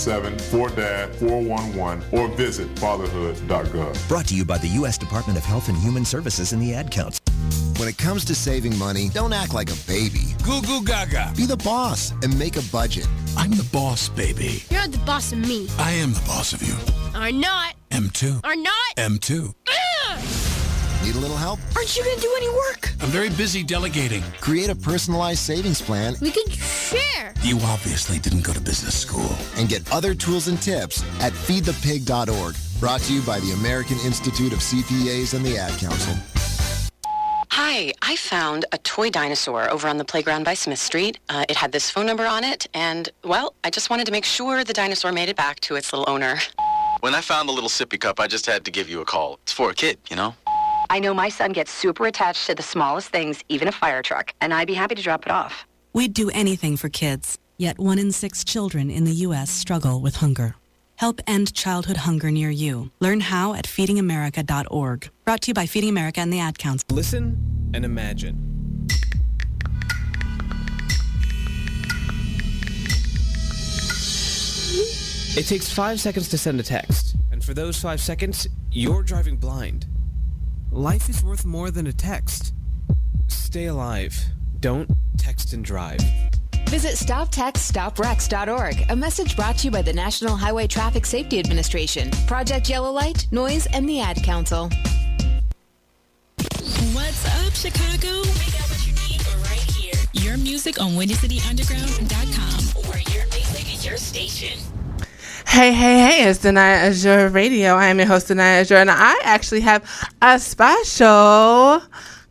s1e17-4dad-411 or visit fatherhood.gov. Brought to you by the U.S. Department of Health and Human Services and the Ad Council. When it comes to saving money, don't act like a baby. Goo goo gaga. Be the boss and make a budget. I'm the boss, baby. You're the boss of me. I am the boss of you. Are not. M2. Are not. M2. Need a little help? Aren't you going to do any work? I'm very busy delegating. Create a personalized savings plan. We can share. You obviously didn't go to business school. And get other tools and tips at feedthepig.org. Brought to you by the American Institute of CPAs and the Ad Council. Hi, I found a toy dinosaur over on the playground by Smith Street. It had this phone number on it, and, well, I just wanted to make sure the dinosaur made it back to its little owner. When I found the little sippy cup, I just had to give you a call. It's for a kid, you know? I know my son gets super attached to the smallest things, even a fire truck, and I'd be happy to drop it off. We'd do anything for kids, yet 1 in 6 children in the U.S. struggle with hunger. Help end childhood hunger near you. Learn how at feedingamerica.org. Brought to you by Feeding America and the Ad Council. Listen and imagine. It takes 5 seconds to send a text, and for those 5 seconds, you're driving blind. Life is worth more than a text. Stay alive. Don't text and drive. Visit StopTextStopWrecks.org, a message brought to you by the National Highway Traffic Safety Administration, Project Yellow Light, Noise, and the Ad Council. What's up, Chicago? We got what you need right here. Your music on WindyCityUnderground.com, where your music is your station. Hey, it's Danaya Azure Radio. I am your host, Danaya Azure, and I actually have a special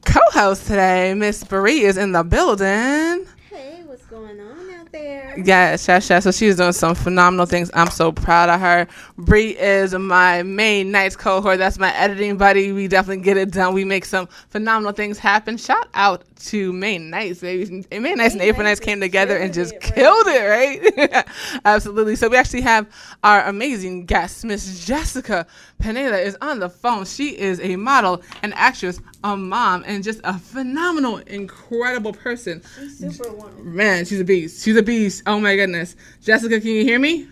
co-host today. Miss Bree is in the building. Hey, what's going on out there? Yes. So she's doing some phenomenal things. I'm so proud of her. Bree is my main nights cohort. That's my editing buddy. We definitely get it done. We make some phenomenal things happen. Shout out to Main Nights, baby. Main Nights and April Nights came together and just killed it, right? Absolutely. So we actually have our amazing guest, Miss Jessica Pineda, is on the phone. She is a model, an actress, a mom, and just a phenomenal, incredible person. She's super wonderful. Man, she's a beast. She's a beast. Oh my goodness. Jessica, can you hear me?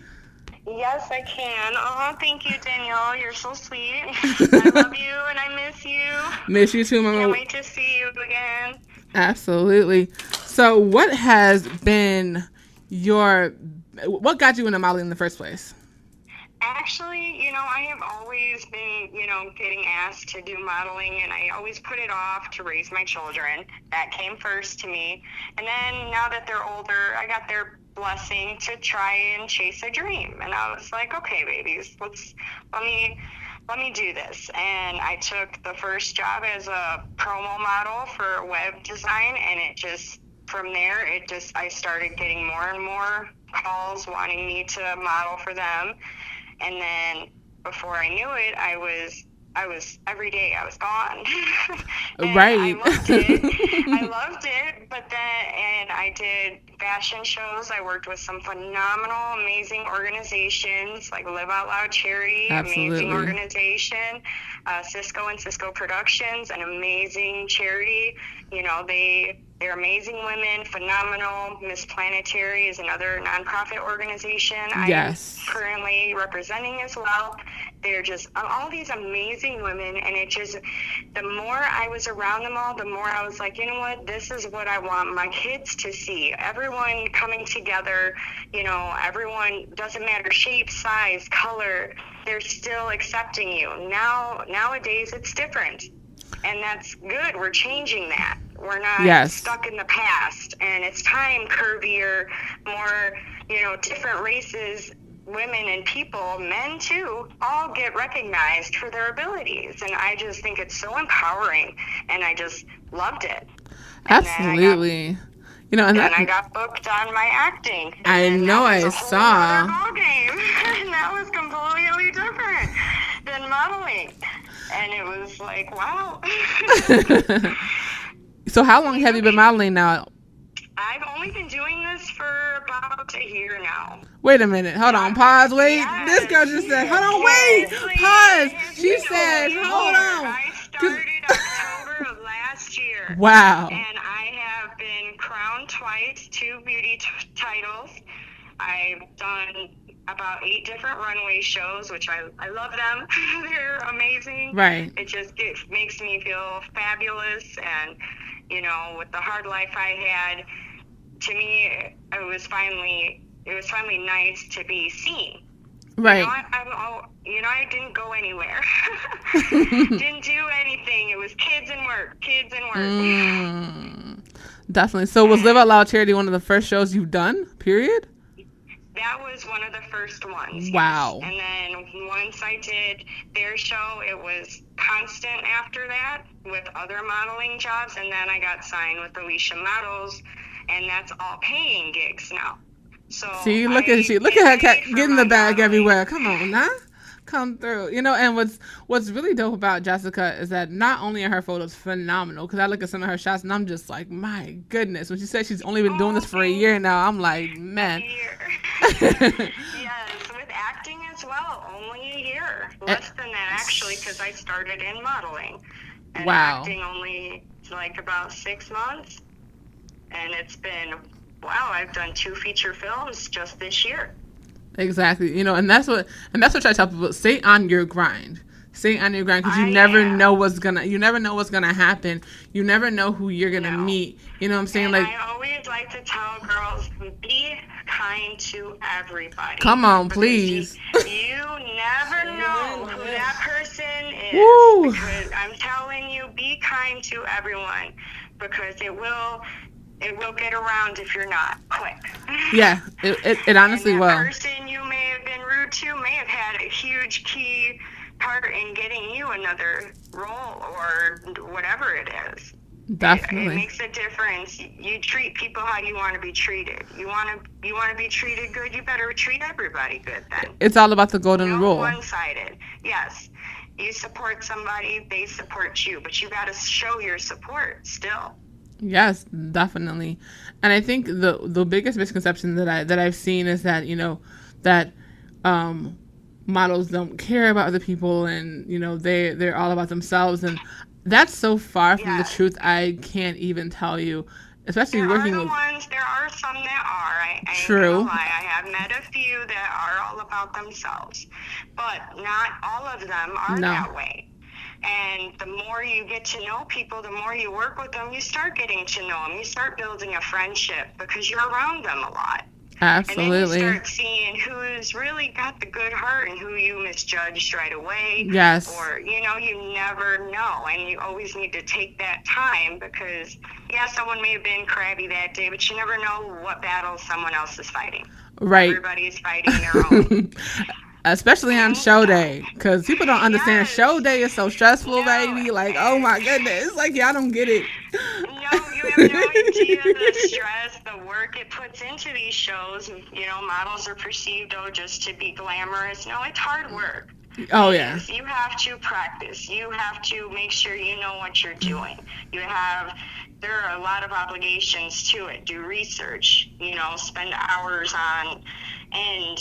Yes, I can. Oh, thank you, Danielle. You're so sweet. I love you and I miss you. Miss you too, Mama. Can't wait to see you again. Absolutely. So what has been what got you into modeling in the first place? Actually, I have always been, getting asked to do modeling, and I always put it off to raise my children. That came first to me. And then now that they're older, I got their blessing to try and chase a dream. And I was like, okay, babies, let me do this. And I took the first job as a promo model for web design, and from there, I started getting more and more calls wanting me to model for them. And then before I knew it, I was every day I was gone. Right. I loved it. But then I did fashion shows. I worked with some phenomenal, amazing organizations like Live Out Loud Charity, Absolutely. Amazing organization, Cisco and Cisco Productions, an amazing charity. They're amazing women, phenomenal. Miss Planetary is another nonprofit organization Yes. I'm currently representing as well. They're just all these amazing women, and the more I was around them all, the more I was like, you know what, this is what I want my kids to see. Everyone coming together, everyone, doesn't matter shape, size, color, they're still accepting you. Nowadays it's different, and that's good. We're changing that. We're not stuck in the past, and it's time curvier, more, different races, women and people, men too, all get recognized for their abilities. And I just think it's so empowering, and I just loved it. Absolutely. And I got booked on my acting. I know, I saw. Ball game. And that was completely different than modeling. And it was like, wow. So how long have you been modeling now? I've only been doing this for about a year now. Wait a minute. Hold on. Pause. Wait. Yes, This girl just said, hold on. Wait. Pause. She said, hold on. I started October of last year. Wow. And I have been crowned twice, 2 beauty titles. I've done about 8 different runway shows, which I love them. They're amazing. Right. It just makes me feel fabulous. And, you know, with the hard life I had, to me, it was finally nice to be seen. Right. I didn't go anywhere. Didn't do anything. It was kids and work. Definitely. So was Live Out Loud Charity one of the first shows you've done, period? That was one of the first ones. Wow. Yes. And then once I did their show, it was constant after that with other modeling jobs. And then I got signed with Alicia Models, and that's all paying gigs now. So see, look at her getting the bag everywhere. Come on, now. Come through, you know. And what's really dope about Jessica is that not only are her photos phenomenal, because I look at some of her shots and I'm just like, my goodness. When she said she's only been doing this for a year now, I'm like, man. Yes, with acting as well, only a year. Less than that, actually, because I started in modeling. And wow. Acting only like about 6 months, and it's been I've done 2 feature films just this year. Exactly. You know, and that's what I tell people. Stay on your grind. Stay on your grind, because you never know what's gonna happen. You never know who you're gonna meet. You know what I'm saying? And I always like to tell girls, be kind to everybody. Come on, please. You never know who that person is. Woo. Because I'm telling you, be kind to everyone, because it will get around if you're not quick. Yeah, it honestly will. The person you may have been rude to may have had a huge key part in getting you another role or whatever it is. Definitely. It makes a difference. You treat people how you want to be treated. You want to be treated good, you better treat everybody good then. It's all about the golden rule. One-sided. Yes. You support somebody, they support you, but you got to show your support still. Yes, definitely. And I think the biggest misconception that I've seen is that, you know, that models don't care about other people, and, you know, they're all about themselves, and that's so far from the truth. I can't even tell you, especially working with. There are some that are. I True. ain't gonna lie. I have met a few that are all about themselves, but not all of them are that way. And the more you get to know people, the more you work with them, you start getting to know them. You start building a friendship because you're around them a lot. Absolutely. And then you start seeing who's really got the good heart and who you misjudged right away. Yes. Or, you know, you never know. And you always need to take that time because, someone may have been crabby that day, but you never know what battle someone else is fighting. Right. Everybody's fighting their own. Especially on show day, because people don't understand show day is so stressful, baby. Like, oh my goodness, it's like y'all don't get it. No, you have no idea the stress, the work it puts into these shows. You know, models are perceived just to be glamorous. No, it's hard work. Oh yeah. You have to practice. You have to make sure you know what you're doing. There are a lot of obligations to it. Do research. You know, spend hours on and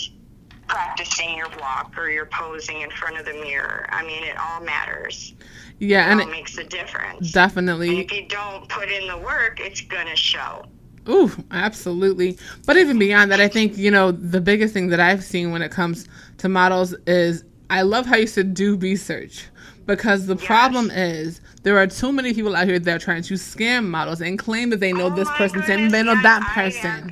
practicing your walk or your posing in front of the mirror. I mean, it all matters. Yeah, and it makes a difference. Definitely. And if you don't put in the work, it's gonna show. Ooh, absolutely. But even beyond that, I think, you know, the biggest thing that I've seen when it comes to models is I love how you said do research, because the problem is there are too many people out here that are trying to scam models and claim that they know this person, saying they know that person.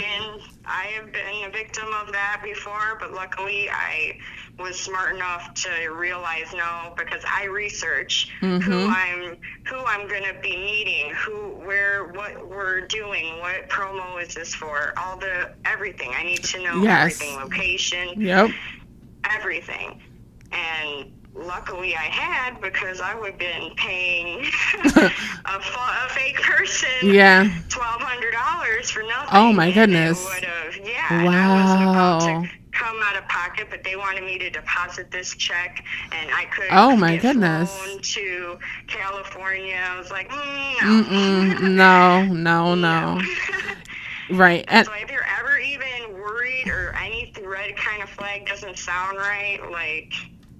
I have been a victim of that before, but luckily I was smart enough to realize no, because I research who I'm going to be meeting, what we're doing, what promo is this for, everything. I need to know everything, location, everything. And luckily I had, because I would have been paying a fake person $1,200 for nothing. Oh my goodness. Wow. And I wasn't about to come out of pocket, but they wanted me to deposit this check, and I could flown to California. I was like, no. Right. So if you're ever even worried or any red kind of flag doesn't sound right, like,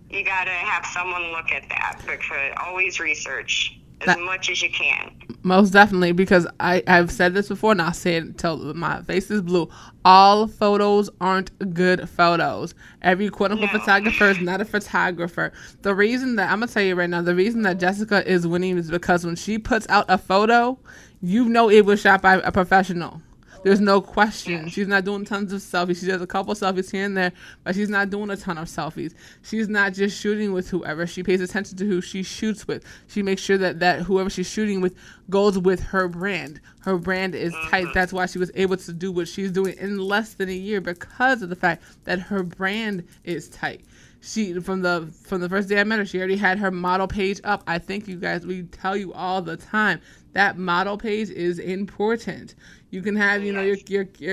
you got to have someone look at that, because always research. as much as you can. Most definitely, because I've said this before, and I'll say it until my face is blue. All photos aren't good photos. Every quote-unquote photographer is not a photographer. The reason that, I'm going to tell you right now, the reason that Jessica is winning is because when she puts out a photo, you know it was shot by a professional. There's no question. She's not doing tons of selfies. She does a couple selfies here and there, but she's not doing a ton of selfies. She's not just shooting with whoever. She pays attention to who she shoots with. She makes sure that whoever she's shooting with goes with her brand. Her brand is tight. That's why she was able to do what she's doing in less than a year, because of the fact that her brand is tight. She from the first day I met her, she already had her model page up. I think you guys, we tell you all the time, that model page is important. You can have, your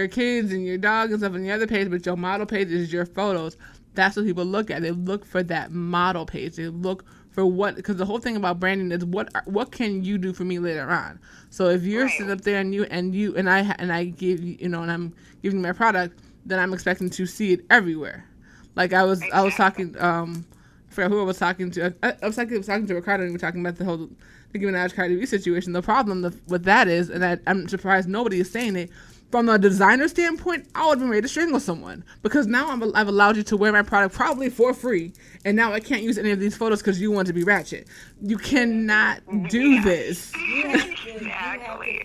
kids and your dog and stuff on the other page, but your model page is your photos. That's what people look at. They look for that model page. They look for what, because the whole thing about branding is what can you do for me later on. So if you're sitting up there and I give you, and I'm giving you my product, then I'm expecting to see it everywhere. Like I was talking, I forgot who I was talking to. I was talking to Ricardo, and we were talking about the whole Nicki Minaj Cardi B situation. The problem with that is, and I'm surprised nobody is saying it, from a designer standpoint, I would have been ready to strangle someone, because now I've allowed you to wear my product probably for free, and now I can't use any of these photos because you want to be ratchet. You cannot do this. Exactly.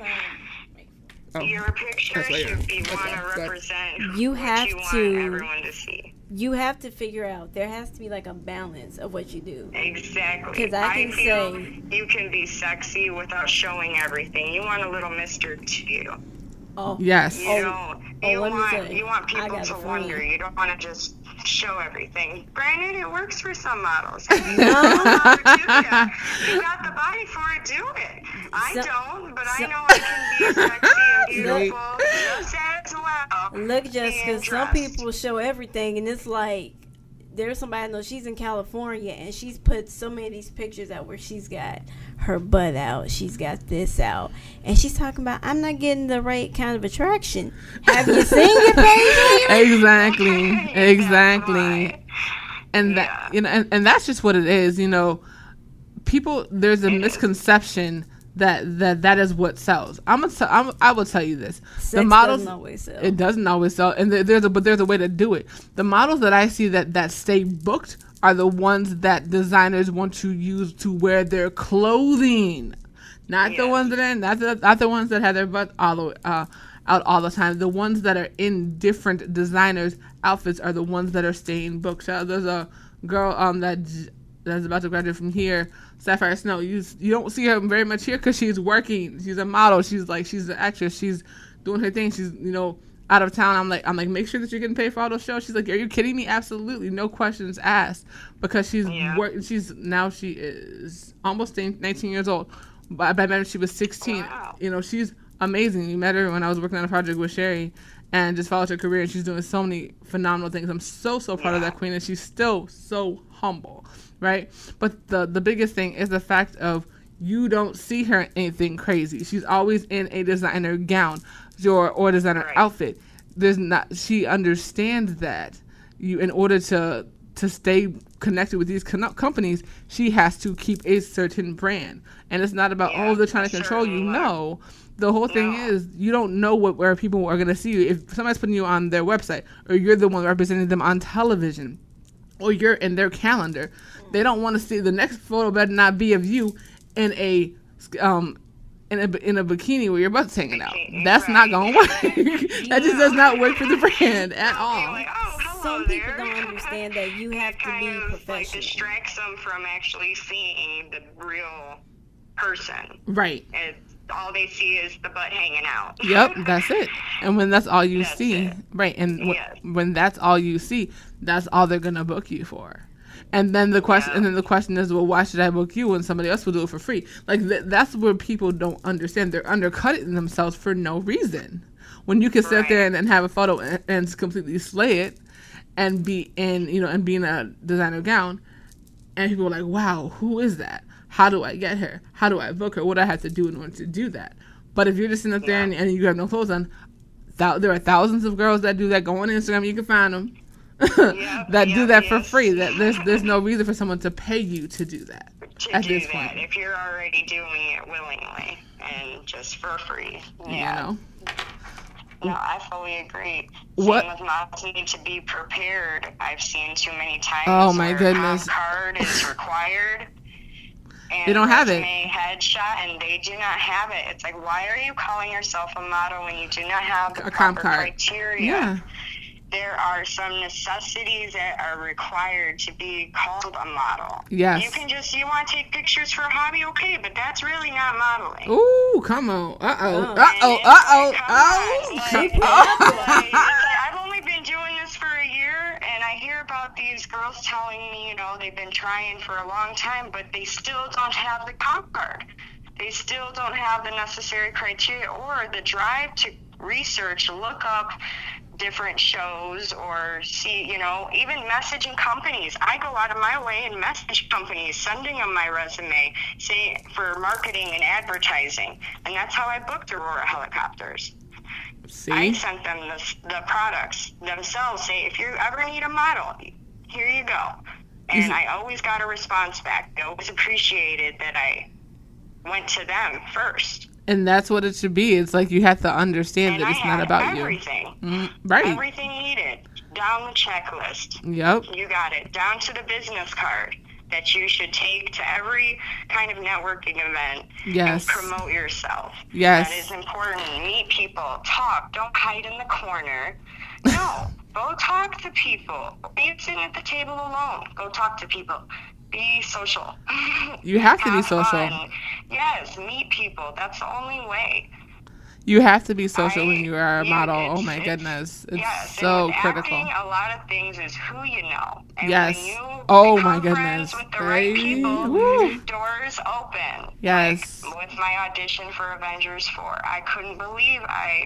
Your picture should be want to represent what you want everyone to see. You have to figure out, there has to be like a balance of what you do. Exactly. Because I feel you can be sexy without showing everything. You want a little Mr. to. Oh. Yes. You want people to wonder. You don't want to just show everything. Granted, it works for some models. Hey, you got the body for it, do it. I don't, but I know I can be sexy and beautiful just as well. Look, Jessica, some people show everything, and it's like, there's somebody I know, she's in California, and she's put so many of these pictures out where she's got her butt out, she's got this out, and she's talking about, I'm not getting the right kind of attraction. Have you seen your page? Exactly. And that, and that's just what it is. People, there's a misconception that is what sells. I will tell you this: the models doesn't always sell. It doesn't always sell, and there's a way to do it. The models that I see that stay booked are the ones that designers want to use to wear their clothing, not the ones that are not the ones that have their butt out all the time. The ones that are in different designers' outfits are the ones that are staying booked. So there's a girl that's about to graduate from here, Sapphire Snow. You don't see her very much here because she's working. She's a model. She's an actress. She's doing her thing. She's out of town. I'm like, make sure that you're getting paid for all those shows. She's like, are you kidding me? Absolutely, no questions asked, because she's working. She is almost 19 years old. But I met her, she was 16. Wow. She's amazing. You met her when I was working on a project with Sherry, and just followed her career, and she's doing so many phenomenal things. I'm so proud of that queen, and she's still so humble, right? But the biggest thing is the fact of, you don't see her in anything crazy. She's always in a designer gown or designer outfit. She understands that in order to stay connected with these companies, she has to keep a certain brand. And it's not about, they're trying to control you. No. The whole thing is, you don't know where people are going to see you. If somebody's putting you on their website, or you're the one representing them on television, or you're in their calendar, they don't want to see, the next photo better not be of you in a bikini where your butt's hanging out. That's not going to work. That just does not work for the brand at all. Some people don't understand that you have to be professional. Like distracts them from actually seeing the real person. Right. And all they see is the butt hanging out. Yep, that's it. And when that's all you see, right, and when that's all you see, that's all they're going to book you for. And then the question is, well, why should I book you when somebody else will do it for free? Like that's where people don't understand. They're undercutting themselves for no reason. When you can sit there and have a photo and completely slay it, and be in a designer gown, and people are like, wow, who is that? How do I get her? How do I book her? What do I have to do in order to do that? But if you're just sitting up there and you have no clothes on, there are thousands of girls that do that. Go on Instagram, you can find them. Do that for free. That there's no reason for someone to pay you to do that. to at do this that point. if you're already doing it willingly and just for free. You Yeah. know? No, I fully agree. What- Same with moms need to be prepared. I've seen too many times Oh, my where goodness. a comp card is required. And They don't have it. resume, headshot, and they do not have it. It's like, why are you calling yourself a model when you do not have the A comp proper card. criteria? Yeah. There are some necessities that are required to be called a model. Yes. You want to take pictures for a hobby, okay, but that's really not modeling. Ooh, come on. Uh-oh. I've only been doing this for a year, and I hear about these girls telling me, they've been trying for a long time, but they still don't have the comp card. They still don't have the necessary criteria or the drive to research, look up different shows or see, even messaging companies. I go out of my way and message companies, sending them my resume, say for marketing and advertising. And that's how I booked Aurora Helicopters. See? I sent them the products themselves, say, if you ever need a model, here you go. And I always got a response back. They always appreciated that I went to them first. And that's what it should be. It's like you have to understand that it's not about everything. you. Right. Everything needed. Down the checklist. Yep. You got it. Down to the business card that you should take to every kind of networking event. Yes. And promote yourself. Yes. That is important. Meet people. Talk. Don't hide in the corner. No. Go talk to people. Be sitting at the table alone. Go talk to people. Be social. You have to be social. Fun. Yes, meet people. That's the only way. You have to be social when you are a model. Oh my goodness. It's yes, so and with critical. Acting, a lot of things is who you know. And Yes. when you Oh my become goodness. friends with the right people, Woo. doors open. Yes. Like with my audition for Avengers 4, I couldn't believe I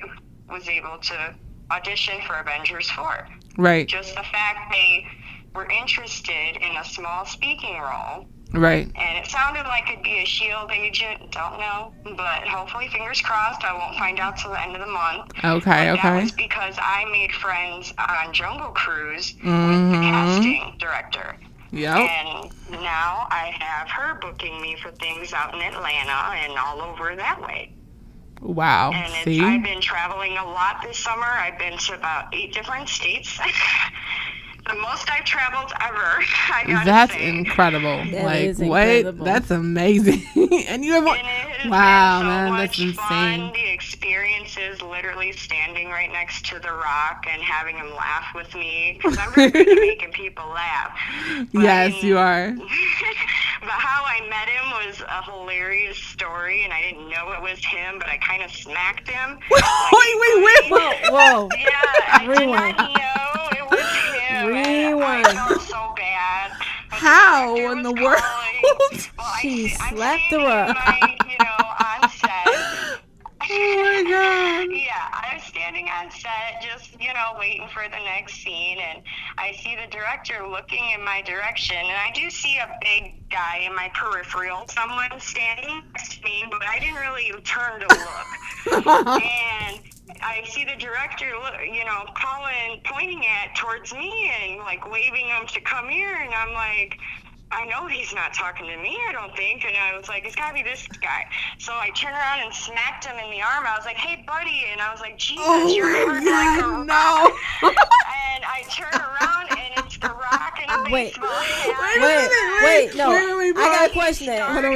was able to audition for Avengers 4. Right. Just the fact they were interested in a small speaking role. Right. And it sounded like it'd be a SHIELD agent. Don't know. But hopefully, fingers crossed, I won't find out till the end of the month. Okay, But okay. That was because I made friends on Jungle Cruise with the casting director. Yep. And now I have her booking me for things out in Atlanta and all over that way. Wow. And See? I've been traveling a lot this summer. I've been to about 8 different states. The most I've traveled ever, I gotta That's say. incredible. That is wait, incredible. that's amazing. And you have wow, man, that's insane. Fun. The experiences, literally standing right next to The Rock and having him laugh with me, because I'm really good at making people laugh. Yes, you are. But how I met him was a hilarious story, and I didn't know it was him, but I kind of smacked him. Wait. Whoa. Yeah, I did Rewind. not know it was him. Rewind. I felt so bad. But How in the world? She slapped the Rock. On set. Oh my God. Yeah, I'm standing on set, just, waiting for the next scene, and I see the director looking in my direction, and I do see a big guy in my peripheral, someone standing next to me, but I didn't really turn to look. And I see the director, pointing towards me and, waving him to come here, and I'm like, I know he's not talking to me, I don't think. And I was like, it's got to be this guy. So I turned around and smacked him in the arm. I was like, hey, buddy. And I was like, Jesus, you're hurt like a rock. And I turn around, and it's The Rock in a baseball hat. Wait, no. I got a question there. Hold on.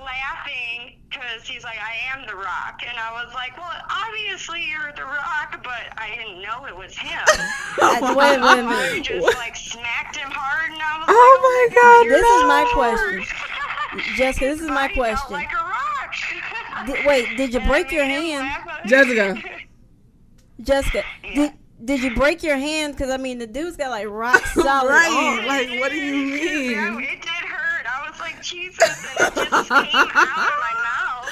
Laughing because he's like, I am The Rock. And I was like, well, obviously you're The Rock, but I didn't know it was him. Wait a minute. I just, smacked him hard, and I was oh my God, this is my question. Jessica, this is my question. Like a rock. Wait, did you break your hand? Jessica, Yeah. Did you break your hand? Because, the dude's got, rock solid arms. What do you mean? It did hurt. I was like, Jesus, and it just came out of my mouth.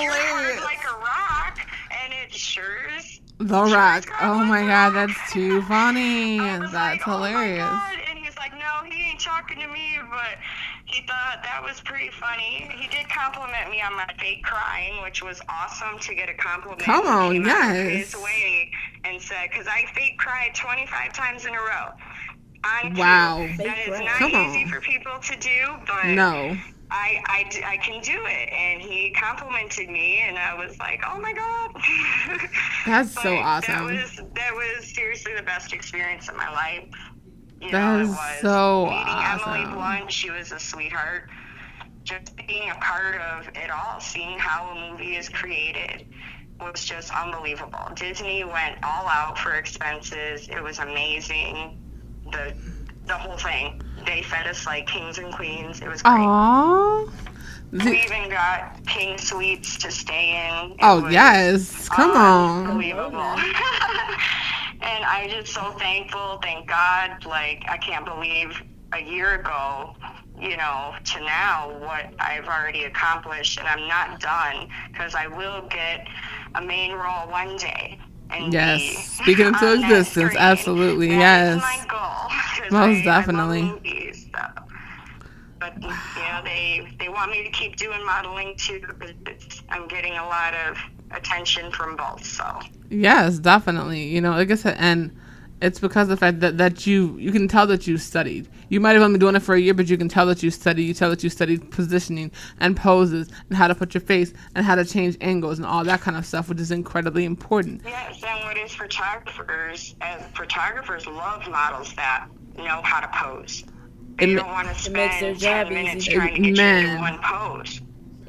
You're hard like a rock, and it sure is. The Rock. Oh my God, that's too funny. That's hilarious. Oh my God. And he's like, no, he ain't talking to me, but he thought that was pretty funny. He did compliment me on my fake crying, which was awesome to get a compliment. Come on, He came out of yes. his way and said, because I fake cried 25 times in a row. Wow. That is not Come easy on. for people to do, but No. I can do it. And he complimented me, and I was like, oh my God. That's so awesome. That was seriously the best experience of my life. That is so meeting awesome. Emily Blunt, she was a sweetheart. Just being a part of it all, seeing how a movie is created was just unbelievable. Disney went all out for expenses. It was amazing. The whole thing. They fed us like kings and queens. It was great. Aww. We even got king suites to stay in. Yes. Come on. Unbelievable. And I'm just so thankful. Thank God. Like, I can't believe a year ago, to now what I've already accomplished. And I'm not done, because I will get a main role one day. And speaking into existence, absolutely, that yes. is my goal. Most definitely. I love movies, so. But they want me to keep doing modeling too, because I'm getting a lot of attention from both. So yes, definitely. Like I said, and it's because of the fact that you can tell that you studied. You might have only been doing it for a year, but you can tell that you studied. You tell that you studied positioning and poses and how to put your face and how to change angles and all that kind of stuff, which is incredibly important. Yes, and what is photographers love models that know how to pose. You don't want to spend 10 minutes trying to get you into one pose.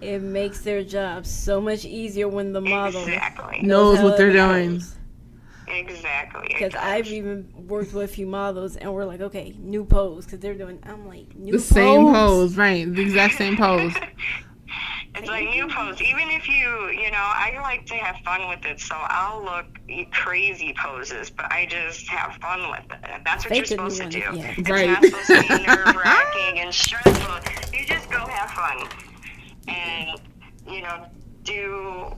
It makes their job so much easier when the model knows what they're doing. Exactly. Because I've even worked with a few models, and we're like, okay, new pose, because they're doing. I'm like, new the pose. Same pose, right? The exact same pose. It's like new pose. Even if I like to have fun with it, so I'll look crazy poses, but I just have fun with it. That's what you're supposed to do. Yeah. It's Right. not supposed to be nerve-wracking and stressful. You just go have fun and do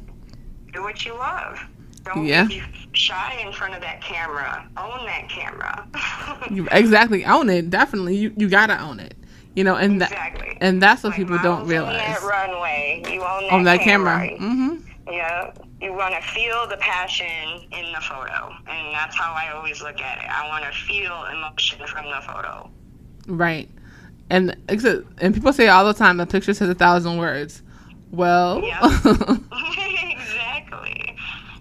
what you love. Don't be shy in front of that camera. Own that camera. Exactly. Own it. Definitely. You gotta own it. And that's what people don't realize. That runway, you own that camera. Mm-hmm. Yeah, you want to feel the passion in the photo, and that's how I always look at it. I want to feel emotion from the photo. Right, and people say all the time, a picture says 1,000 words. Well, exactly.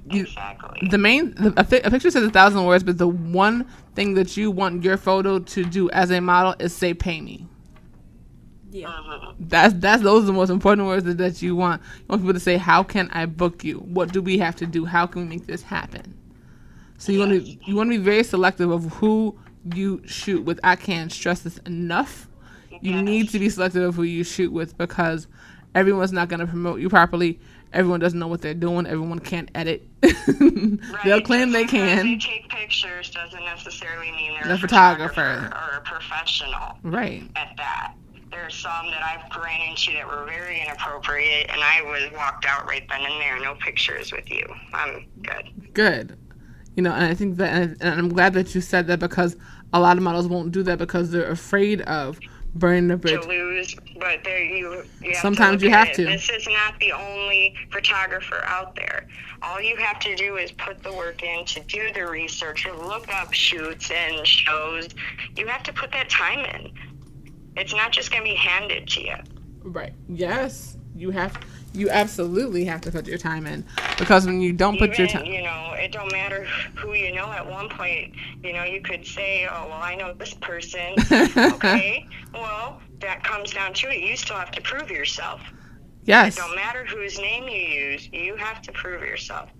A picture says 1,000 words, but the one thing that you want your photo to do as a model is say, "Pay me." Yeah. Those are the most important words that you want. You want people to say, "How can I book you? What do we have to do? How can we make this happen?" So you want to be very selective of who you shoot with. I can't stress this enough. You need to be selective of who you shoot with, because everyone's not going to promote you properly. Everyone doesn't know what they're doing. Everyone can't edit. They'll claim they can. They take pictures doesn't necessarily mean they're a photographer or a professional. Right. At that. There's some that I've ran into that were very inappropriate, and I was walked out right then and there. No pictures with you. I'm good. Good. And I think that, and I'm glad that you said that, because a lot of models won't do that because they're afraid of burning the bridge. To lose, but there you sometimes you have to. This is not the only photographer out there. All you have to do is put the work in to do the research, look up shoots and shows. You have to put that time in. It's not just going to be handed to you. Right. Yes. You absolutely have to put your time in, because when you don't put your time, it don't matter who you know. At one point, you could say, "Oh, well, I know this person." Okay. Well, that comes down to it. You still have to prove yourself. Yes. It don't matter whose name you use. You have to prove yourself.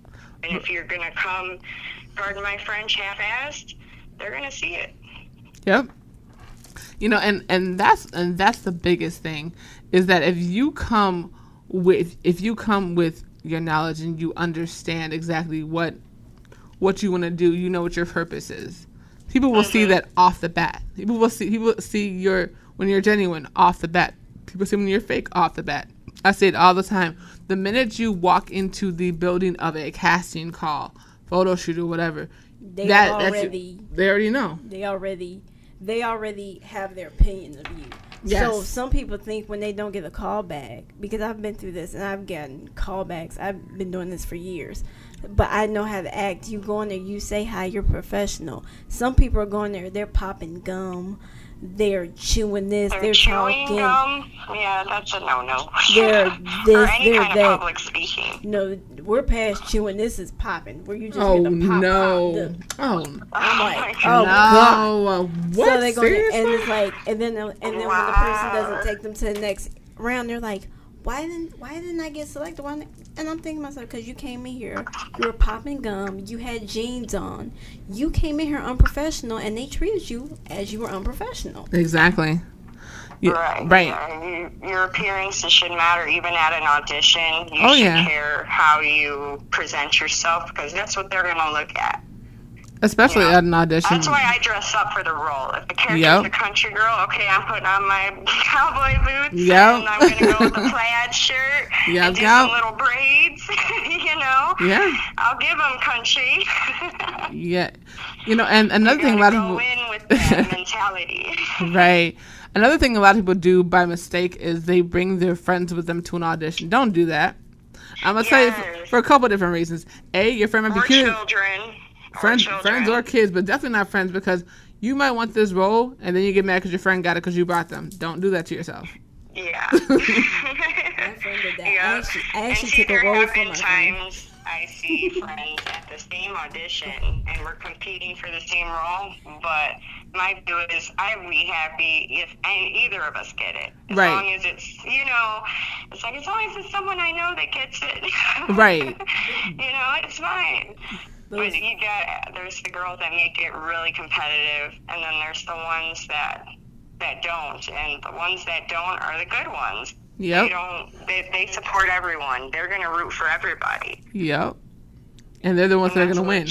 And if you're going to come, pardon my French, half-assed, they're going to see it. Yep. And that's the biggest thing, is that if you come with your knowledge and you understand exactly what you want to do, you know what your purpose is. People will see that off the bat. People see when you're genuine off the bat. People see when you're fake off the bat. I say it all the time. The minute you walk into the building of a casting call, photo shoot, or whatever, they already know. They already have their opinion of you. Yes. So some people think when they don't get a call back, because I've been through this and I've gotten callbacks. I've been doing this for years, but I know how to act. You go in there, you say hi, you're professional. Some people are going there, they're popping gum, they're chewing this, they're chewing talking. gum. Yeah, that's a no-no. They're this, or any they're kind that. of public speaking. No, we're past chewing. This is popping. Where you just Oh, get the pop, no. pop. I'm like, Oh, God. what? So they go, Seriously? and it's like, and then when the person doesn't take them to the next round, they're like, why didn't I get selected? And I'm thinking to myself, because you came in here, you were popping gum, you had jeans on, you came in here unprofessional, and they treated you as you were unprofessional. Exactly. Yeah, right. Yeah, your appearance should matter even at an audition. You should care how you present yourself, because that's what they're going to look at. Especially at an audition. That's why I dress up for the role. If the character's a country girl, okay, I'm putting on my cowboy boots, and I'm going to go with a plaid shirt and do some little braids, you know? Yeah. I'll give them country. Yeah. You know, and another thing about go in with that mentality. Right. Another thing a lot of people do by mistake is they bring their friends with them to an audition. Don't do that. I'm going to tell you for a couple of different reasons. A, your friend might be cute. Friends or kids, but definitely not friends, because you might want this role and then you get mad because your friend got it because you brought them. Don't do that to yourself. Yeah. My friend did that. I actually took a role for my friend. I see friends at the same audition and we're competing for the same role, but my view is I would be happy if either of us get it. As long as it's, you know, it's like as long as it's someone I know that gets it. Right. You know, it's fine. But there's the girls that make it really competitive, and then there's the ones that don't, and the ones that don't are the good ones. Yep. They support everyone. They're going to root for everybody. Yep. And they're the ones that are going to win.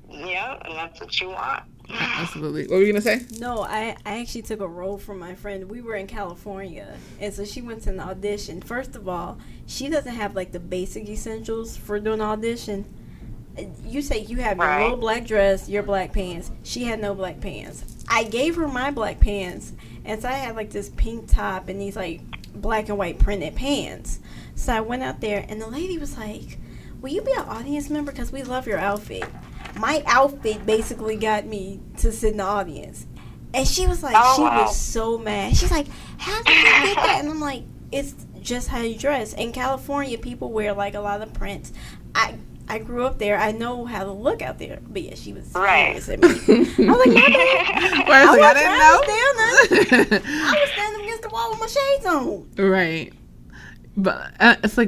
Yep, and that's what you want. Absolutely. What were you going to say? No, I actually took a role from my friend. We were in California, and so she went to an audition. First of all, she doesn't have like the basic essentials for doing an audition. You say you have your little black dress, your black pants. She had no black pants. I gave her my black pants, and so I had like this pink top and these like black and white printed pants. So I went out there, and the lady was like, will you be an audience member, because we love your outfit. My outfit basically got me to sit in the audience. And she was like, was so mad. She's like, how did you get that? And I'm like, it's just how you dress. In California, people wear like a lot of prints. I grew up there. I know how to look out there. But yeah, she was furious at me. I was like, my bad. I was standing against the wall with my shades on. Right. But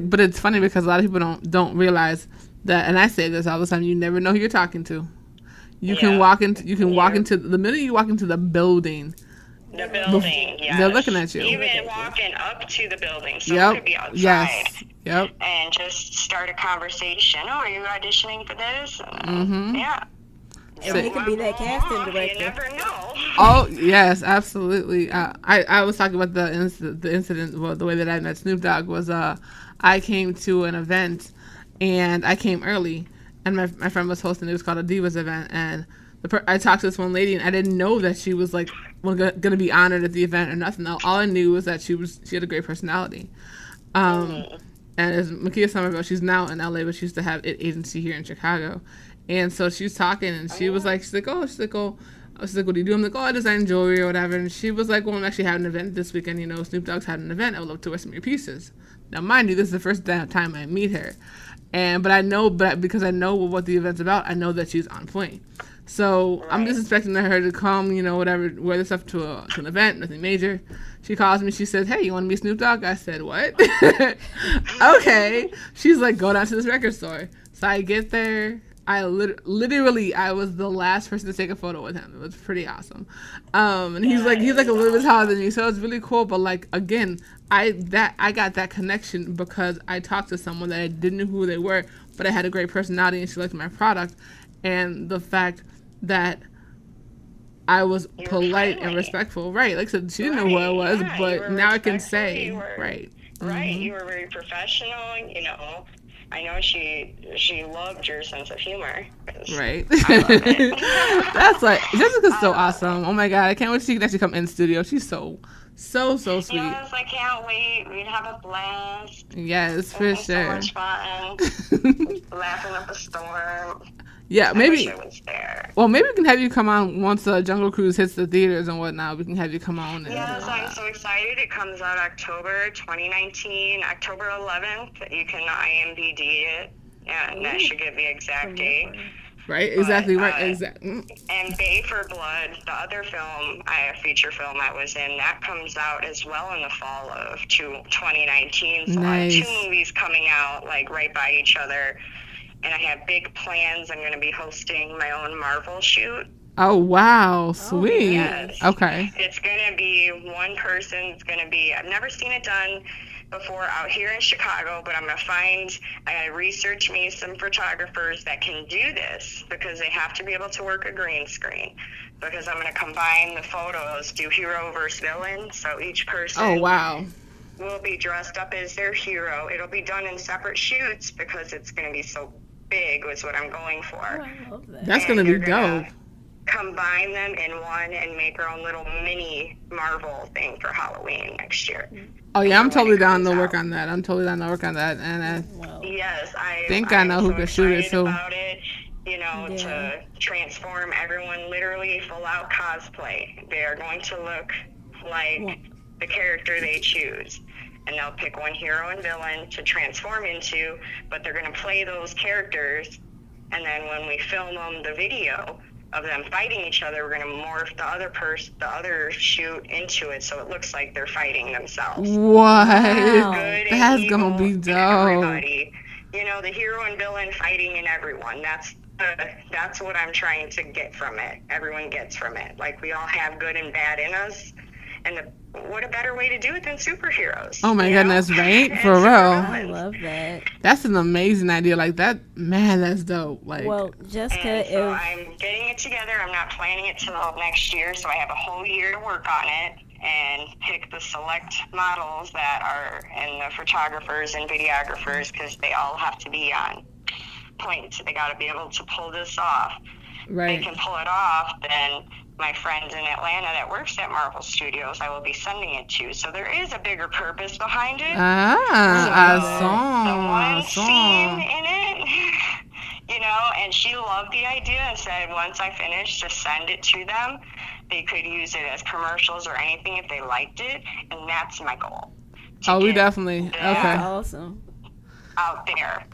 but it's funny because a lot of people don't realize that, and I say this all the time, you never know who you're talking to. You can walk into the minute you walk into the building. The building, yes. They're looking at you. Even walking up to the building. Someone could be outside. Yes. Yep. And just start a conversation. Oh, are you auditioning for this? Yeah. And he could be that casting director. You never know. Oh, yes, absolutely. I was talking about the incident, well, the way that I met Snoop Dogg was I came to an event, and I came early, and my friend was hosting. It was called a Divas event, and I talked to this one lady, and I didn't know that she was like going to be honored at the event or nothing. All I knew was that she had a great personality. And as Makia Somerville, she's now in LA, but she used to have an agency here in Chicago. And so she was talking, and she was like, what do you do? I'm like, I design jewelry or whatever. And she was like, well, I'm actually having an event this weekend. You know, Snoop Dogg's having an event. I would love to wear some of your pieces. Now, mind you, this is the first time I meet her. But because I know what the event's about, I know that she's on point. So I'm just expecting her to come, you know, whatever, wear this stuff to an event, nothing major. She calls me. She says, hey, you want to meet Snoop Dogg? I said, what? Okay. She's like, go down to this record store. So I get there. I literally was the last person to take a photo with him. It was pretty awesome. And he's like a little bit taller than me, so it's really cool. But like, again, I got that connection because I talked to someone that I didn't know who they were, but I had a great personality and she liked my product. And the fact that I was polite and respectful, right? Like I said, she didn't know who I was, but now I can say, right. Right, you were very professional, you know. I know she loved your sense of humor. Right. I love it. That's like, Jessica's so awesome. Oh my God, I can't wait till she can actually come in studio. She's so sweet. Yes, I can't wait. We'd have a blast. Yes, for sure. So much fun. Laughing up a storm. Yeah, maybe. I wish I was there. Well, maybe we can have you come on once Jungle Cruise hits the theaters and whatnot. We can have you come on. Yes, I'm so excited. It comes out October 2019, October 11th. You can IMDb it, and that should give the exact date. Right, exactly, right, exactly. And Bay for Blood, the other film, feature film I was in, that comes out as well in the fall of 2019. So I have 2 movies coming out, like, right by each other. And I have big plans. I'm going to be hosting my own Marvel shoot. Oh, wow. Sweet. Yes. Okay. It's going to be one person. It's going to be, I've never seen it done before out here in Chicago, but I researched me some photographers that can do this, because they have to be able to work a green screen, because I'm going to combine the photos, do hero versus villain. So each person will be dressed up as their hero. It'll be done in separate shoots because it's going to be so big, is what I'm going for. Oh, I love that. That's going to be dope. Combine them in one and make our own little mini Marvel thing for Halloween next year. Oh, yeah, I'm totally down to work on that. And yes, I think I know who could shoot it, too. About it, to transform everyone literally full out cosplay. They are going to look like the character they choose. And they'll pick one hero and villain to transform into, but they're going to play those characters. And then when we film them, the video of them fighting each other, we're going to morph the other shoot into it, so it looks like they're fighting themselves. What? That's going to be dope. Everybody, the hero and villain fighting in everyone. That's what I'm trying to get from it. Everyone gets from it. Like, we all have good and bad in us. And what a better way to do it than superheroes? Oh my goodness, right? For real. I love that. That's an amazing idea. Like that, man, that's dope. Like, well, Jessica, so I'm getting it together. I'm not planning it till next year, so I have a whole year to work on it and pick the select models that are, and the photographers and videographers, because they all have to be on point. So they got to be able to pull this off. Right. They can pull it off, then my friend in Atlanta that works at Marvel Studios, I will be sending it to. So there is a bigger purpose behind it. The one scene in it, and she loved the idea and said once I finish, to send it to them. They could use it as commercials or anything if they liked it, and that's my goal. Oh, we definitely, okay. Awesome. Out there.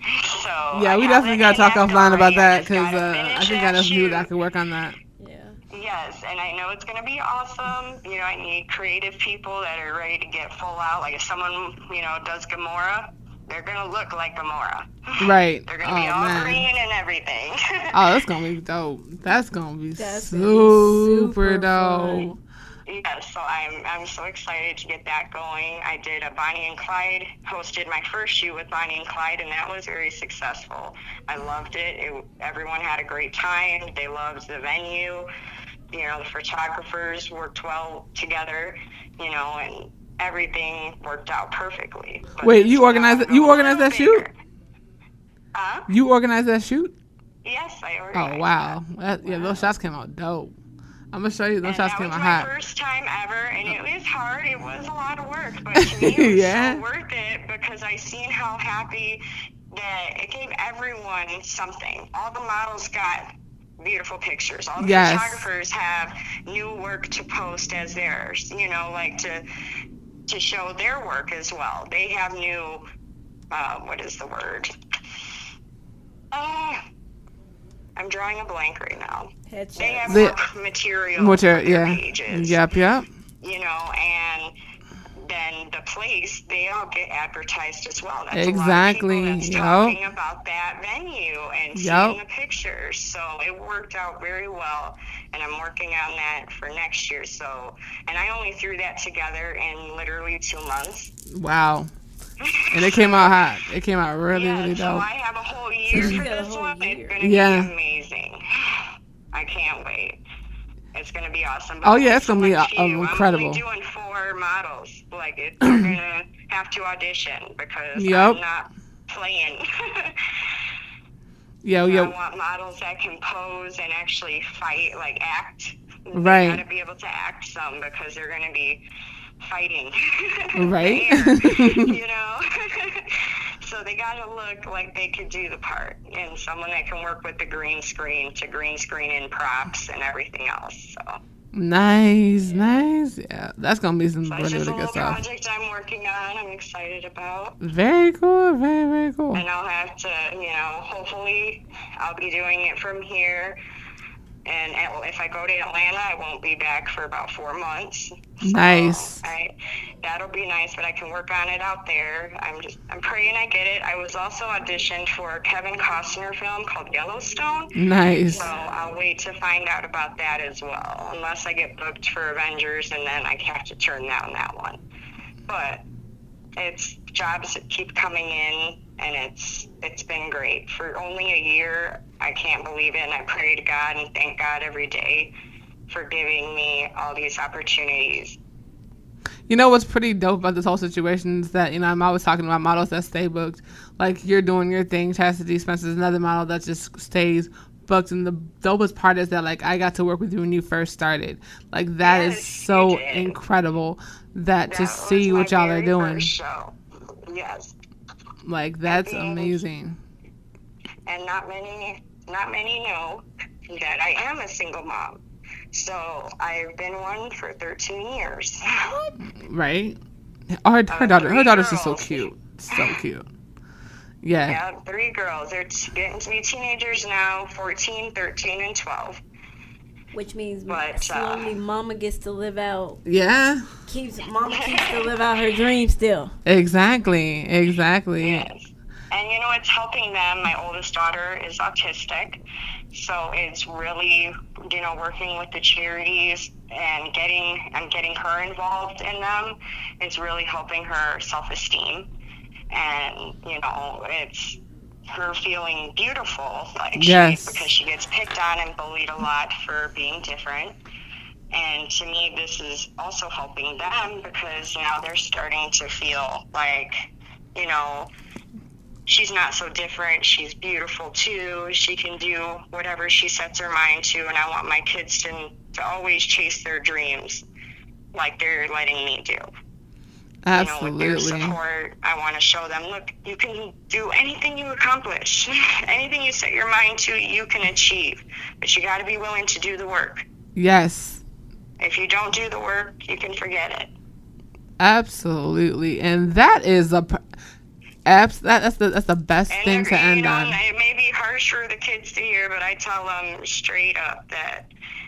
So yeah, we definitely got to talk offline about that, because I think I know some people that could work on that. Yes, and I know it's going to be awesome. I need creative people that are ready to get full out. Like, if someone, does Gamora, they're going to look like Gamora. Right. They're going to be all green and everything. Oh, that's going to be dope. That's going to be super dope. Yes, so I'm so excited to get that going. I did a Bonnie and Clyde, hosted my first shoot with Bonnie and Clyde, and that was very successful. I loved it. Everyone had a great time. They loved the venue. The photographers worked well together, and everything worked out perfectly. But wait, you organized that shoot? Huh? You organized that shoot? Yes, I organized. Oh, wow. Those shots came out dope. I'm going to show you. Those shots came out hot. That was my first time ever, and it was hard. It was a lot of work, but to me it was so worth it, because I seen how happy that it gave everyone something. All the models got beautiful pictures. All the photographers have new work to post as theirs, to show their work as well. They have new, what is the word? I'm drawing a blank right now. Headshots. They have more material on their pages. Yep. And then the place, they all get advertised as well. That's exactly. A lot of people that's talking about that venue and seeing the pictures. So it worked out very well, and I'm working on that for next year. So, and I only threw that together in literally 2 months. Wow. And it came out hot. It came out really, really dope. So I have a whole year for this one. It's going to be amazing. I can't wait. It's going to be awesome. But it's going to be incredible. I'm only doing 4 models. Like, they're going to have to audition, because I'm not playing. I want models that can pose and actually fight, like act. Right. They got to be able to act some, because they're going to be fighting. Right. So they got to look like they could do the part, and someone that can work with the green screen to green screen in props and everything else. So Nice. Yeah, that's gonna be some so really, it's just really a good little stuff. project I'm working on. I'm excited about. Very cool. Very, very cool. And I'll have to, hopefully I'll be doing it from here. And if I go to Atlanta, I won't be back for about 4 months. So Nice. that'll be nice, but I can work on it out there. I'm praying I get it. I was also auditioned for a Kevin Costner film called Yellowstone. Nice. So I'll wait to find out about that as well, unless I get booked for Avengers, and then I have to turn down that one. But it's jobs that keep coming in, and it's been great. For only a year, I can't believe it, and I pray to God and thank God every day for giving me all these opportunities. You know what's pretty dope about this whole situation is that, I'm always talking about models that stay booked. Like, you're doing your thing. Chastity Spencer's another model that just stays booked. And the dopest part is that, like, I got to work with you when you first started. Like, that is so incredible that to see what y'all are doing. Show. Yes. Like, that's amazing. And not many know that I am a single mom. So I've been one for 13 years. Right? Her daughter's just so cute. So cute. Yeah. Yeah, 3 girls. They're getting to be teenagers now, 14, 13, and 12. Which means slowly Mama gets to live out. Yeah. Mama keeps to live out her dream still. Exactly. Yes. And it's helping them. My oldest daughter is autistic, so it's really, working with the charities and getting her involved in them. It's really helping her self-esteem, and it's her feeling beautiful, yes. Because she gets picked on and bullied a lot for being different. And to me, this is also helping them because now they're starting to feel like, she's not so different. She's beautiful too. She can do whatever she sets her mind to. And I want my kids to always chase their dreams like they're letting me do. Absolutely. With their support, I want to show them, look, you can do anything you accomplish. Anything you set your mind to, you can achieve. But you got to be willing to do the work. Yes. If you don't do the work, you can forget it. Absolutely. And that is that's the best thing to end on. It may be harsh for the kids to hear, but I tell them straight up that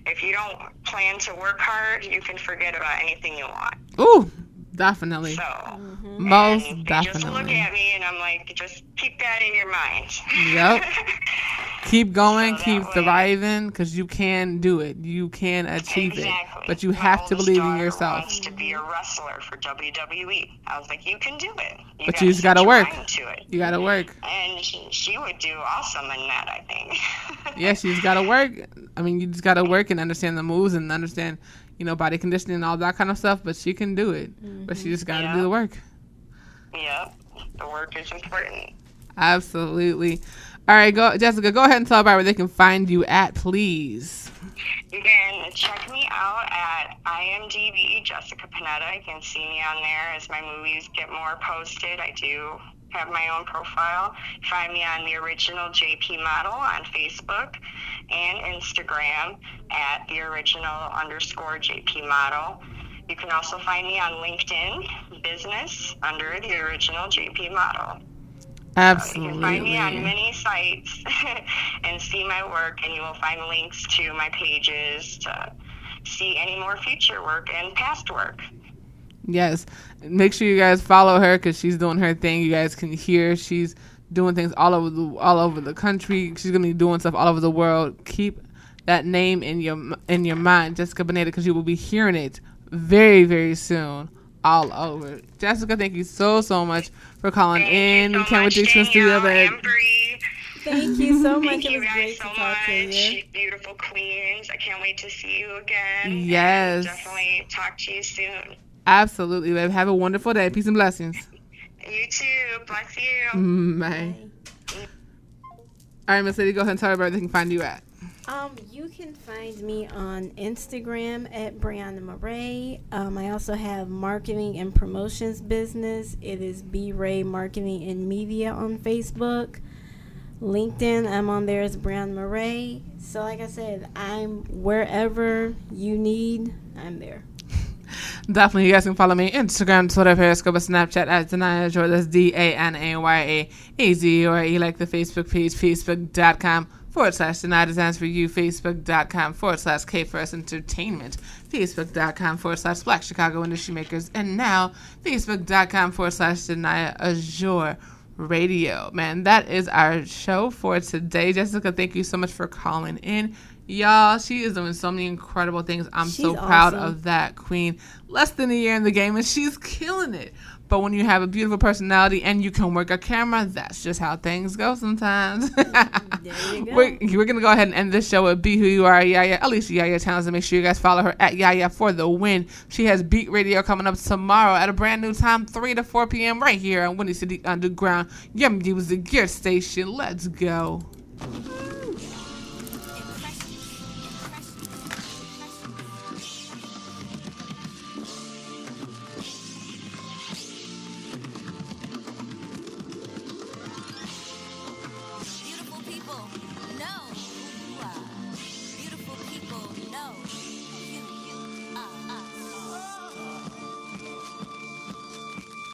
if you don't plan to work hard, you can forget about anything you want. Ooh, definitely. So, most and definitely. They just look at me and I'm like, just keep that in your mind. Yep. Keep going, keep thriving, because you can do it. You can achieve it. But you have to believe in yourself. Wants to be a wrestler for WWE. I was like, you can do it. But you just got to work. You got to work. And she would do awesome in that, I think. Yeah, she's got to work. I mean, you just got to work and understand the moves and understand, body conditioning and all that kind of stuff. But she can do it. But she just got to do the work. Yeah, the work is important. Absolutely. All right, Jessica, go ahead and tell everybody where they can find you at, please. You can check me out at IMDb, Jessica Pineda. You can see me on there as my movies get more posted. I do have my own profile. Find me on the original JP Model on Facebook and Instagram at the original_JP Model. You can also find me on LinkedIn Business under the original JP Model. Absolutely. You can find me on many sites and see my work, and you will find links to my pages to see any more future work and past work. Yes. Make sure you guys follow her because she's doing her thing. You guys can hear she's doing things all over the country. She's going to be doing stuff all over the world. Keep that name in your mind, Jessica Pineda, because you will be hearing it very, very soon. All over. Jessica, thank you so much for calling in. We can't wait to experience the other. Thank you so much. Thank you guys so much. Beautiful queens. I can't wait to see you again. Yes. And definitely talk to you soon. Absolutely, babe. Have a wonderful day. Peace and blessings. You too. Bless you. Bye. All right, Miss Lady, go ahead and tell everybody they can find you at. You can find me on Instagram at Brianna Murray. I also have marketing and promotions business. It is B Ray Marketing and Media on Facebook. LinkedIn, I'm on there as Brianna Murray. So like I said, I'm wherever you need, I'm there. Definitely, you guys can follow me Instagram, Twitter, Periscope, Snapchat at Danaya Azure. That's DANAYAAZURE, like the Facebook page, facebook.com/Danaya Designs for You, facebook.com/K First Entertainment, facebook.com/Black Chicago Industry Makers, and now facebook.com/Danaya Azure Radio. Man, that is our show for today. Jessica, thank you so much for calling in. Y'all, she is doing so many incredible things. She's so proud of that queen. Less than a year in the game, and she's killing it. But when you have a beautiful personality and you can work a camera, that's just how things go sometimes. We're going to go ahead and end this show with Be Who You Are, Yaya. Alicia Yaya Towns, and make sure you guys follow her at Yaya for the win. She has Beat Radio coming up tomorrow at a brand new time, 3 to 4 p.m. right here on Windy City Underground. Your music, your station. Let's go.